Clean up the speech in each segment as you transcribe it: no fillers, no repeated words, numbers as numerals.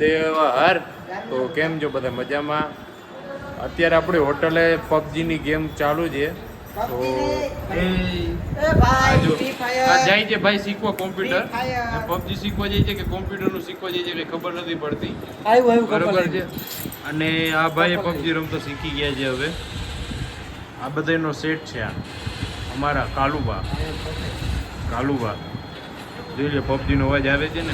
દેવહર. તો કેમ છો બધા મજામાં? અત્યારે આપણી હોટલે પબજીની ગેમ ચાલુ છે. તો જાય છે ભાઈ શીખવા કોમ્પ્યુટર, પબજી શીખવા જાય છે કે કોમ્પ્યુટરનું શીખવા જાય છે એટલે ખબર નથી પડતી. બરોબર છે. અને આ ભાઈ પબજી રમતો શીખી ગયા છે. હવે આ બધાનો સેટ છે. આ અમારા કાલુબા જોઈ લે, પબજીનો અવાજ આવે છે ને.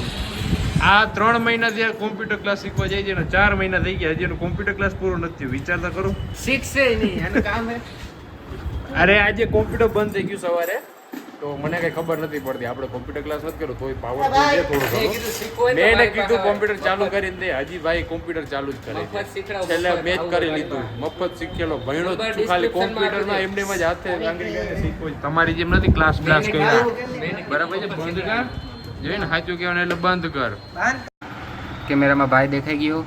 આ 3 મહિનાથી આ કોમ્પ્યુટર ક્લાસ શીખવા જાય છે ને 4 મહિના થઈ ગયા, હજી એનો કોમ્પ્યુટર ક્લાસ પૂરો નથી થયો. વિચારતા કરો, શીખશે નહીં એનું કામ હે. અરે આજે કોમ્પ્યુટર બંધ થઈ ગયું સવારે, તો મને કઈ ખબર નથી પડતી. આપણે કોમ્પ્યુટર ક્લાસ નથી કર્યો તોય પાવર છે થોડું ઘણું. મેં એને કીધું કોમ્પ્યુટર ચાલુ કરીને દે, હજી ભાઈ કોમ્પ્યુટર ચાલુ જ કરે છે. છેલ્લે મેચ કરી લીધું, મફત શીખેલો ભણ્યો જ છું ખાલી કોમ્પ્યુટરમાં. એમને જ હાથે આંગળી શીખવું. તમારી જેમ નથી ક્લાસ કર્યા, બરાબર છે. બંધ કર, જોઈને સાચું કહેવાનું એટલે બંધ કર. કેમેરામાં ભાઈ દેખાઈ ગયો.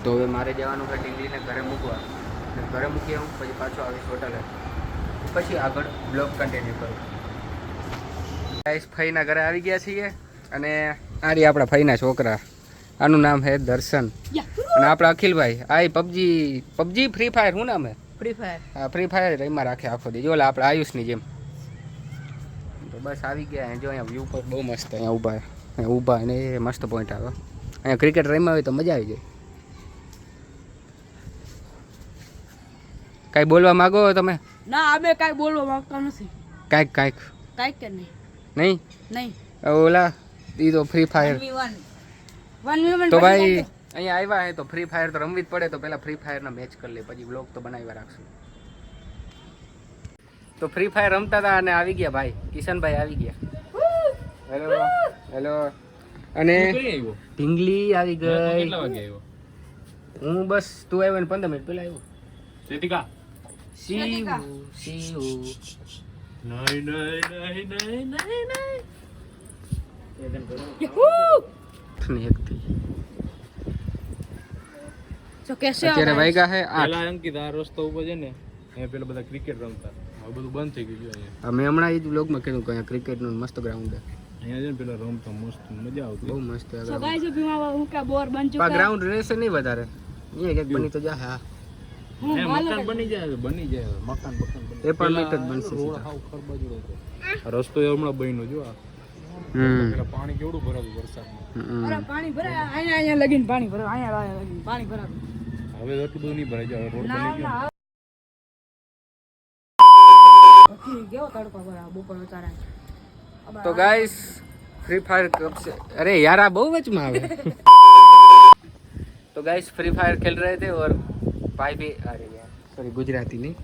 તો હવે મારે જવાનું છે ઢીંગલીને ઘરે મૂકવા. ઘરે મૂકી આવું પછી પાછો આવીશ હોટલે, પછી આગળ બ્લોગ કન્ટિન્યુ કરું. ગાઈસ ફઈના ઘરે આવી ગયા છીએ અને આ રહ્યા આપણા ફઈના છોકરા. આનું નામ છે દર્શન અને આપણા અખિલભાઈ. આ પબજી ફ્રી ફાયર શું નામ હે? Free fire. હા, ફ્રી ફાયર એમાં રાખે આખો દી. જો આપણે આયુષની જેમ. તો બસ આવી ગયા. જો અહીંયા વ્યૂ પર બહુ મસ્ત અહીંયા ઊભા અને એ મસ્ત પોઈન્ટ આવે. અહીંયા ક્રિકેટ રમ્યા હોય તો મજા આવી જાય. કાંઈ બોલવા માંગો તમે? ના, અમે કાંઈ બોલવા માંગતા નથી. કાંઈક કાંઈક કે નહીં. નહીં ઓલા ઈ તો ફ્રી ફાયર. 1v1 તો ભાઈ અહીંયા આવ્યા હે તો ફ્રી ફાયર તો રમવી જ પડે. તો પહેલા ફ્રી ફાયરના મેચ કરી લે, પછી વ્લોગ તો બનાવ્યા રાખશું. તો ફ્રી ફાયર રમતા હતા અને આવી ગયા ભાઈ કિશનભાઈ આવી ગયા. હેલો અને ઢીંગલી આવી ગઈ. હું બસ તું આવ્યો ને 15 મિનિટ પહેલા આવ્યો. રીતિકા શિવ અત્યારે વાગ્યા હે 8. અંકિત આ રસ્તો ઉપર છે ને, અહીંયા પેલા બધા ક્રિકેટ રમતા, હવે બધું બંધ થઈ ગયું છે. મેં હમણાં એ જ વ્લોગમાં કીધું કે અહીંયા ક્રિકેટનું મસ્ત ગ્રાઉન્ડ છે. અહીંયા છે ને પેલા રમતા મસ્ત મજા આવતી, બહુ મસ્ત છે. સો ગાઈસ અભી હું का बोर बन चुका है. ગ્રાઉન્ડ રહેશે નહીં વધારે, એ એક બની તો જાય. હા, મકાન બની જાય મકાન એ પણ મિનિટ જ બનશે. રસ્તો એ હમણાં બન્યો જો. પેલા પાણી કેવડું ભરાતું વરસાદમાં. અરે પાણી ભરાય અહીંયા લગીન પાણી ભરાય, અહીંયા લગીન પાણી ભરાય. હવે એટલું બધું નહીં ભરાય જાય, રોડ બની ગયો. ઓકે ગયો તડકો ભરા બપોર ઉતારા. તો ગાઈસ फ्री फायर कब से, अरे यार आप बहुत वच में आवे. तो गाइस फ्री फायर खेल रहे थे और भाई भी, अरे यार सॉरी गुजराती नहीं,